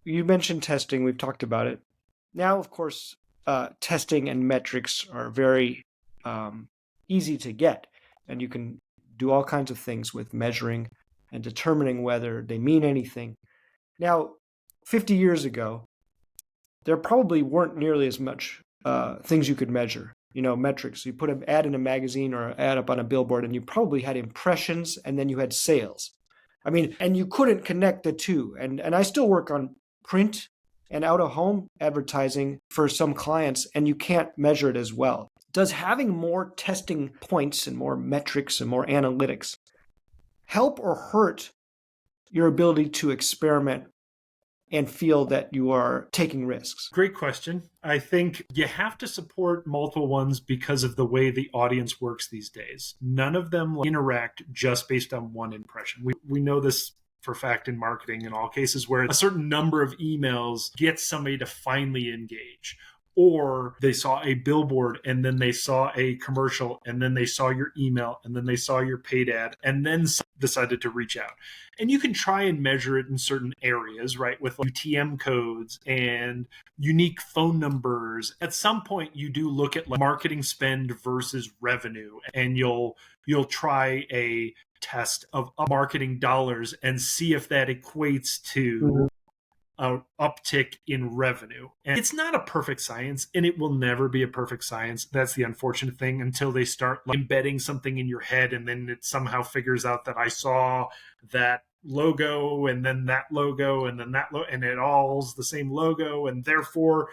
you mentioned testing. We've talked about it. Now, of course, testing and metrics are very easy to get, and you can do all kinds of things with measuring and determining whether they mean anything. Now, 50 years ago, there probably weren't nearly as much things you could measure. Metrics. You put an ad in a magazine or an ad up on a billboard, and you probably had impressions, and then you had sales. I mean, and you couldn't connect the two. And I still work on print and out of home advertising for some clients, and you can't measure it as well. Does having more testing points and more metrics and more analytics help or hurt your ability to experiment and feel that you are taking risks? Great question. I think you have to support multiple ones because of the way the audience works these days. None of them interact just based on one impression. We know this for fact in marketing in all cases, where a certain number of emails gets somebody to finally engage. Or they saw a billboard and then they saw a commercial and then they saw your email and then they saw your paid ad and then decided to reach out. And you can try and measure it in certain areas, right? With UTM codes and unique phone numbers. At some point, you do look at marketing spend versus revenue, and you'll try a test of marketing dollars and see if that equates to an uptick in revenue. And it's not a perfect science, and it will never be a perfect science. That's the unfortunate thing, until they start embedding something in your head, and then it somehow figures out that I saw that logo and then that logo and then that and it all's the same logo, and therefore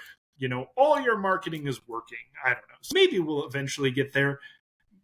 all your marketing is working. I don't know. So maybe we'll eventually get there.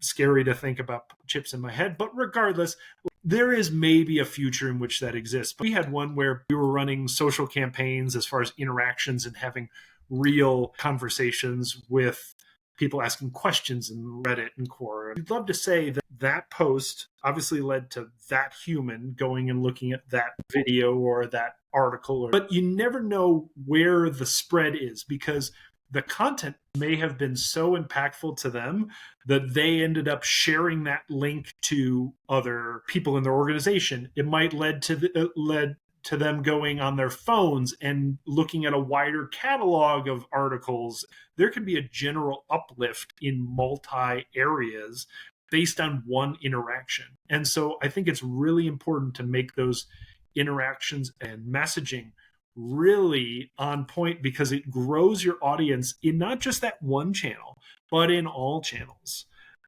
Scary to think about chips in my head, but regardless, there is maybe a future in which that exists. We had one where we were running social campaigns as far as interactions and having real conversations with people asking questions in Reddit and Quora. I'd love to say that that post obviously led to that human going and looking at that video or that article, but you never know where the spread is, because the content may have been so impactful to them that they ended up sharing that link to other people in their organization. It might led to them going on their phones and looking at a wider catalog of articles. There can be a general uplift in multi areas based on one interaction. And so I think it's really important to make those interactions and messaging really on point, because it grows your audience in not just that one channel, but in all channels.